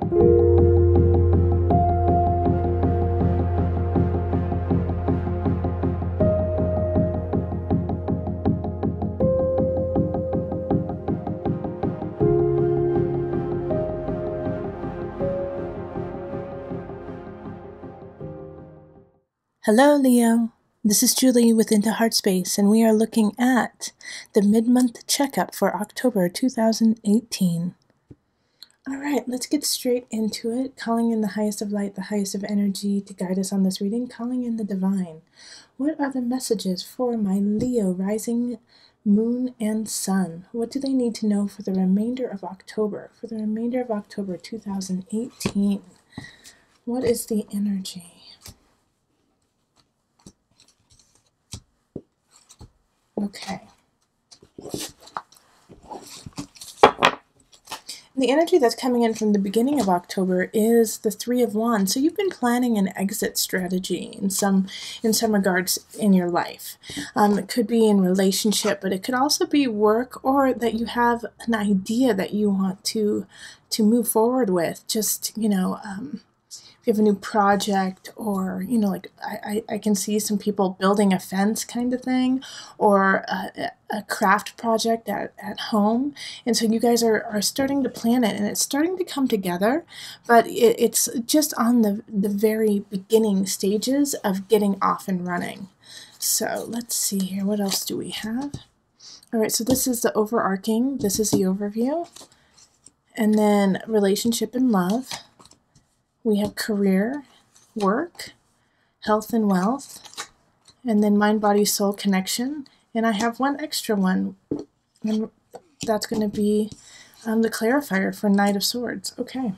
Hello, Leo. This is Julie with Into Heartspace, and we are looking at the mid-month checkup for October 2018. All right, let's get straight into it. Calling in the highest of light, the highest of energy to guide us on this reading. Calling in the divine. What are the messages for my Leo rising, moon, and sun? What do they need to know for the remainder of October? For the remainder of October 2018. What is the energy? Okay. The energy that's coming in from the beginning of October is the Three of Wands. So you've been planning an exit strategy in some regards in your life. It could be in relationship, but it could also be work, or that you have an idea that you want to move forward with. Just, if you have a new project, or, like I can see some people building a fence kind of thing, or a craft project at home. And so you guys are starting to plan it, and it's starting to come together, but it's just on the very beginning stages of getting off and running. So let's see here. What else do we have? All right, so this is the overarching. This is the overview. And then relationship and love. We have career, work, health and wealth, and then mind, body, soul connection. And I have one extra one, and that's going to be the clarifier for Knight of Swords. Okay.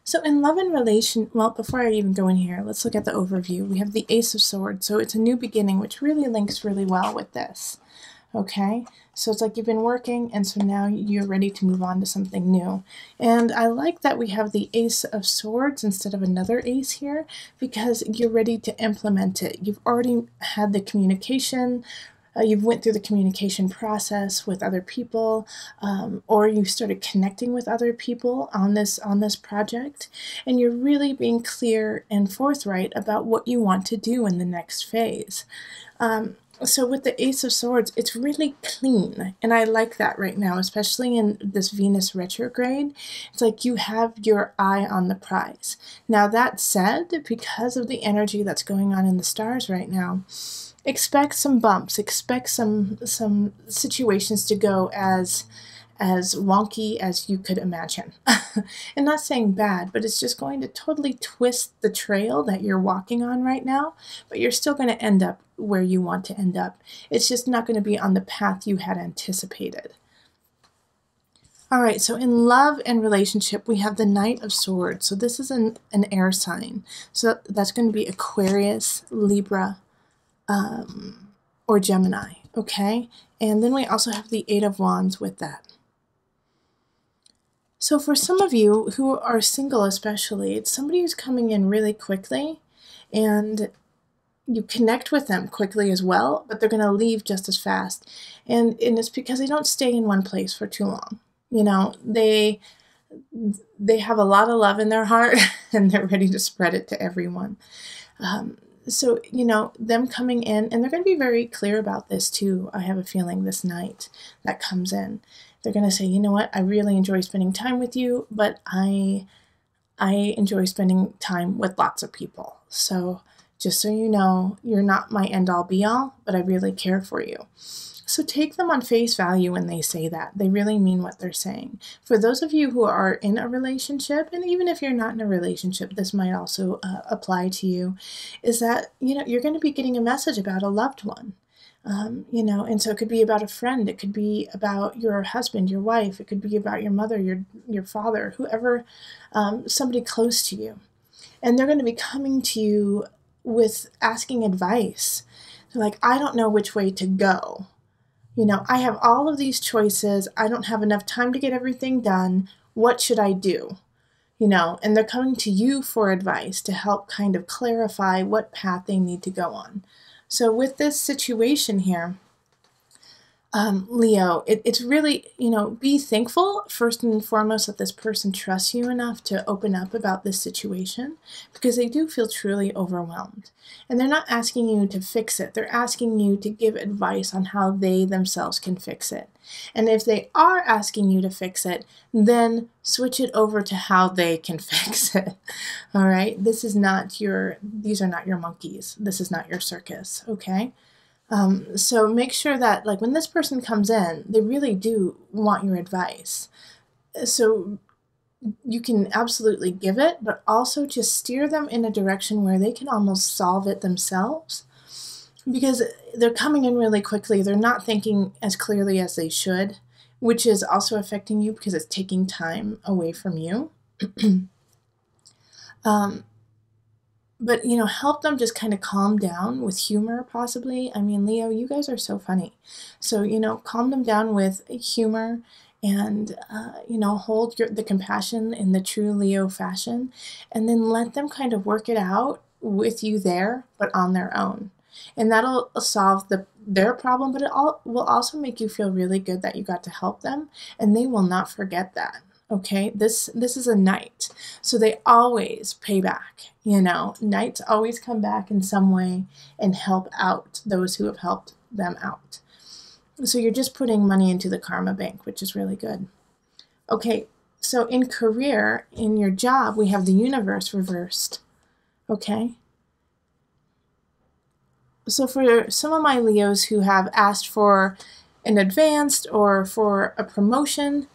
So in love and relation, well, before I even go in here, let's look at the overview. We have the Ace of Swords, so it's a new beginning, which really links really well with this. Okay, so it's like you've been working, and so now you're ready to move on to something new. And I like that we have the Ace of Swords instead of another ace here, because you're ready to implement it. You've already had the communication, you've went through the communication process with other people, or you started connecting with other people on this project, and you're really being clear and forthright about what you want to do in the next phase. So with the Ace of Swords, it's really clean, and I like that right now, especially in this Venus retrograde. It's like you have your eye on the prize. Now that said, because of the energy that's going on in the stars right now, expect some bumps, expect some situations to go as wonky as you could imagine. And not saying bad, but it's just going to totally twist the trail that you're walking on right now, but you're still going to end up where you want to end up. It's just not going to be on the path you had anticipated. All right, so in love and relationship, we have the Knight of Swords. So this is an air sign. So that's going to be Aquarius, Libra, or Gemini, okay? And then we also have the Eight of Wands with that. So for some of you who are single especially, it's somebody who's coming in really quickly, and you connect with them quickly as well, but they're going to leave just as fast. And it's because they don't stay in one place for too long. They have a lot of love in their heart, and they're ready to spread it to everyone. So, them coming in, and they're going to be very clear about this too, I have a feeling, this night that comes in. They're going to say, you know what, I really enjoy spending time with you, but I enjoy spending time with lots of people. So just so you know, you're not my end-all be-all, but I really care for you. So take them on face value when they say that. They really mean what they're saying. For those of you who are in a relationship, and even if you're not in a relationship, this might also apply to you, is that, you're going to be getting a message about a loved one. And so it could be about a friend, it could be about your husband, your wife, it could be about your mother, your father, whoever, somebody close to you. And they're going to be coming to you with asking advice. They're like, I don't know which way to go. I have all of these choices. I don't have enough time to get everything done. What should I do? And they're coming to you for advice to help kind of clarify what path they need to go on. So with this situation here, Leo, it's really, be thankful first and foremost that this person trusts you enough to open up about this situation, because they do feel truly overwhelmed. And they're not asking you to fix it. They're asking you to give advice on how they themselves can fix it. And if they are asking you to fix it, then switch it over to how they can fix it. All right? These are not your monkeys. This is not your circus, okay? So make sure that, like, when this person comes in, they really do want your advice. So you can absolutely give it, but also just steer them in a direction where they can almost solve it themselves, because they're coming in really quickly. They're not thinking as clearly as they should, which is also affecting you because it's taking time away from you. But, help them just kind of calm down with humor, possibly. I mean, Leo, you guys are so funny. So, calm them down with humor and, hold the compassion in the true Leo fashion, and then let them kind of work it out with you there, but on their own. And that'll solve their problem, but it will also make you feel really good that you got to help them, and they will not forget that. Okay, this is a knight, so they always pay back. Knights always come back in some way and help out those who have helped them out. So you're just putting money into the karma bank, which is really good. Okay, so in career, in your job, we have the universe reversed. Okay. So for some of my Leos who have asked for an advanced or for a promotion,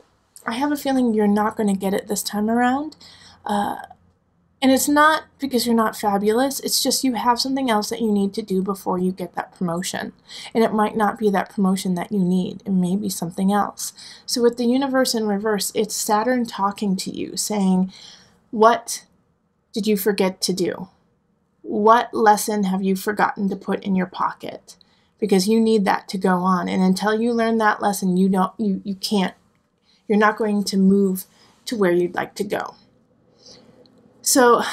I have a feeling you're not going to get it this time around. And it's not because you're not fabulous. It's just you have something else that you need to do before you get that promotion. And it might not be that promotion that you need. It may be something else. So with the universe in reverse, it's Saturn talking to you, saying, what did you forget to do? What lesson have you forgotten to put in your pocket? Because you need that to go on. And until you learn that lesson, you can't. You're not going to move to where you'd like to go. So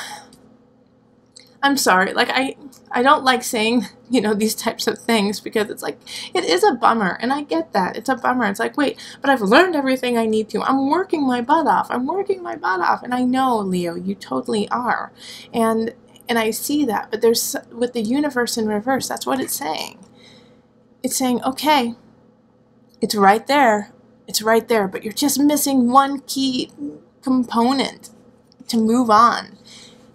I'm sorry, like I don't like saying, these types of things, because it's like, it is a bummer, and I get that. It's a bummer. It's like, wait, but I've learned everything I need to. I'm working my butt off. And I know, Leo, you totally are. And I see that, but there's, with the universe in reverse, that's what it's saying. It's saying, okay, it's right there. It's right there, but you're just missing one key component to move on,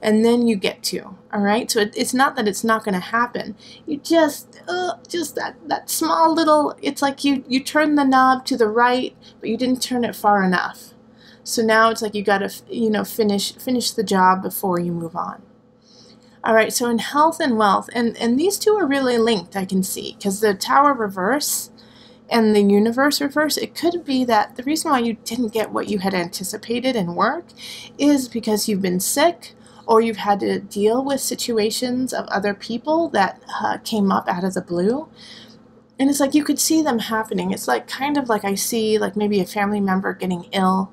and then you get to, all right? So it's not that it's not going to happen. You just that small little, it's like you turn the knob to the right, but you didn't turn it far enough. So now it's like you got to, finish the job before you move on. All right, so in health and wealth, and these two are really linked, I can see, because the Tower reverse and the universe reverse, it could be that the reason why you didn't get what you had anticipated in work is because you've been sick, or you've had to deal with situations of other people that came up out of the blue. And it's like you could see them happening. It's like kind of like I see like maybe a family member getting ill,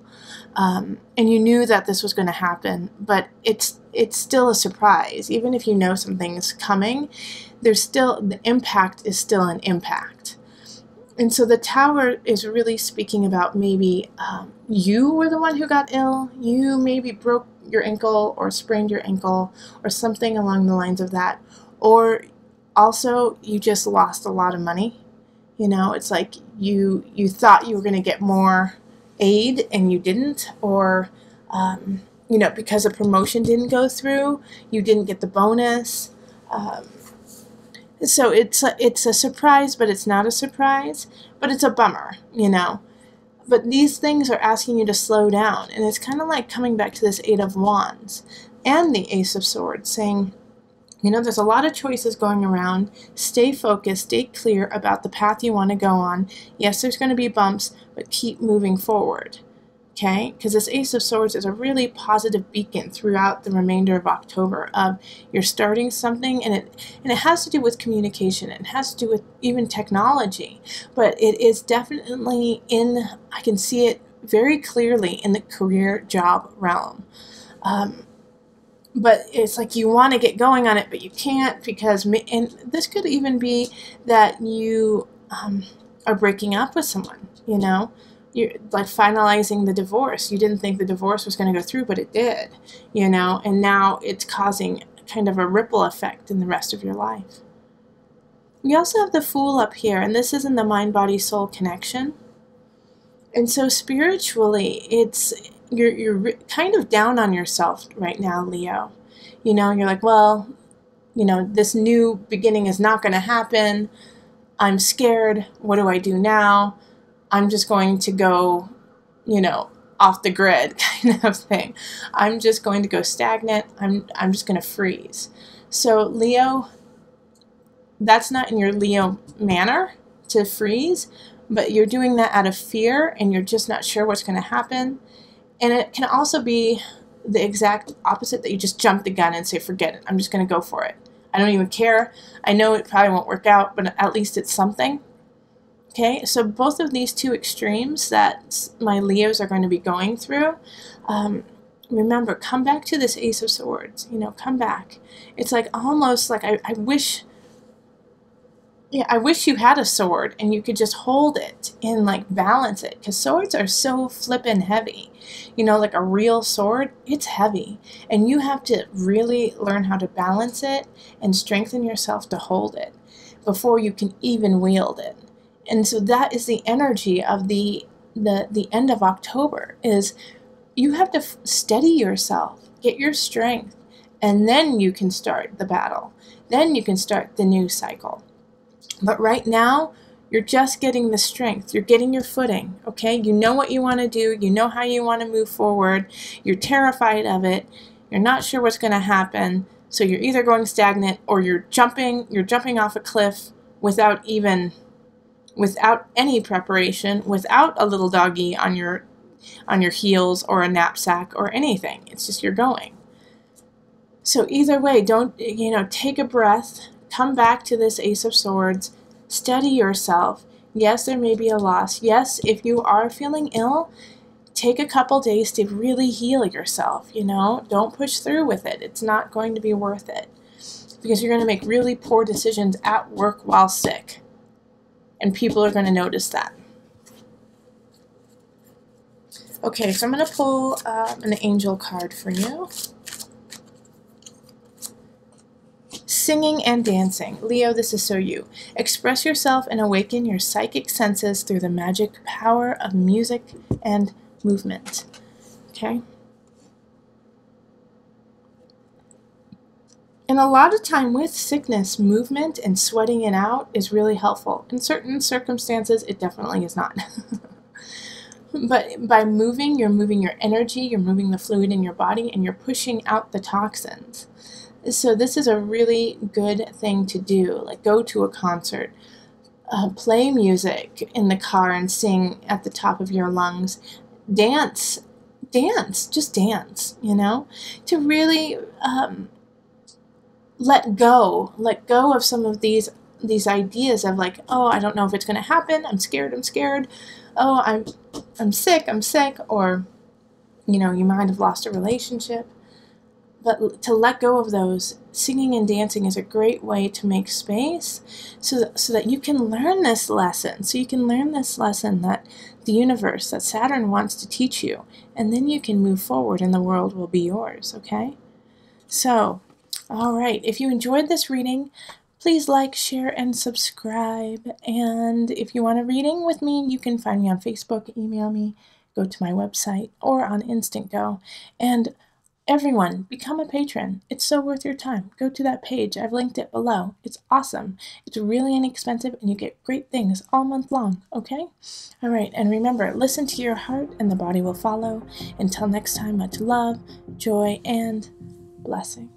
and you knew that this was going to happen, but it's still a surprise. Even if you know something's coming, there's still, the impact is still an impact. And so the Tower is really speaking about maybe you were the one who got ill. You maybe broke your ankle or sprained your ankle or something along the lines of that. Or also you just lost a lot of money. It's like you thought you were going to get more aid and you didn't. Or, because a promotion didn't go through, you didn't get the bonus. So it's a surprise, but it's not a surprise, but it's a bummer, But these things are asking you to slow down, and it's kind of like coming back to this Eight of Wands and the Ace of Swords, saying, there's a lot of choices going around. Stay focused, stay clear about the path you want to go on. Yes, there's going to be bumps, but keep moving forward. Okay, because this Ace of Swords is a really positive beacon throughout the remainder of October of you're starting something, and it has to do with communication. It has to do with even technology, but it is definitely I can see it very clearly in the career job realm. But it's like you want to get going on it, but you can't, because, and this could even be that you or breaking up with someone, you know? You're like finalizing the divorce. You didn't think the divorce was going to go through, but it did, you know? And now it's causing kind of a ripple effect in the rest of your life. We also have the Fool up here, and this is in the mind-body-soul connection. And so spiritually, you're kind of down on yourself right now, Leo. You know, you're like, well, you know, this new beginning is not going to happen. I'm scared. What do I do now? I'm just going to go, you know, off the grid kind of thing. I'm just going to go stagnant. I'm just going to freeze. So Leo, that's not in your Leo manner to freeze, but you're doing that out of fear and you're just not sure what's going to happen. And it can also be the exact opposite, that you just jump the gun and say, forget it. I'm just going to go for it. I don't even care. I know it probably won't work out, but at least it's something. Okay, so both of these two extremes that my Leos are going to be going through, remember, come back to this Ace of Swords. You know, come back. It's like almost like I wish you had a sword and you could just hold it and like balance it, because swords are so flippin' heavy. You know, like a real sword, it's heavy, and you have to really learn how to balance it and strengthen yourself to hold it before you can even wield it. And so that is the energy of the end of October, is you have to steady yourself, get your strength, and then you can start the battle. Then you can start the new cycle. But right now, you're just getting the strength. You're getting your footing, okay? You know what you want to do. You know how you want to move forward. You're terrified of it. You're not sure what's going to happen. So you're either going stagnant or you're jumping off a cliff without any preparation, without a little doggy on your heels or a knapsack or anything. It's just you're going. So either way, don't, take a breath. Come back to this Ace of Swords. Steady yourself. Yes, there may be a loss. Yes, if you are feeling ill, take a couple days to really heal yourself, Don't push through with it. It's not going to be worth it, because you're going to make really poor decisions at work while sick, and people are going to notice that. Okay, so I'm going to pull an angel card for you. Singing and dancing. Leo, this is so you. Express yourself and awaken your psychic senses through the magic power of music and movement. Okay? And a lot of time with sickness, movement and sweating it out is really helpful. In certain circumstances, it definitely is not. But by moving, you're moving your energy, you're moving the fluid in your body, and you're pushing out the toxins. So this is a really good thing to do. Like, go to a concert, play music in the car and sing at the top of your lungs. Dance, just dance, to really let go of some of these ideas of like, oh, I don't know if it's going to happen. I'm scared. Oh, I'm sick, or, you might have lost a relationship. But to let go of those, singing and dancing is a great way to make space so that you can learn this lesson. So you can learn this lesson that the universe, that Saturn wants to teach you. And then you can move forward and the world will be yours, okay? So, all right. If you enjoyed this reading, please like, share, and subscribe. And if you want a reading with me, you can find me on Facebook, email me, go to my website, or on Instant Go. And everyone, become a patron. It's so worth your time. Go to that page. I've linked it below. It's awesome. It's really inexpensive, and you get great things all month long, okay? All right, and remember, listen to your heart, and the body will follow. Until next time, much love, joy, and blessing.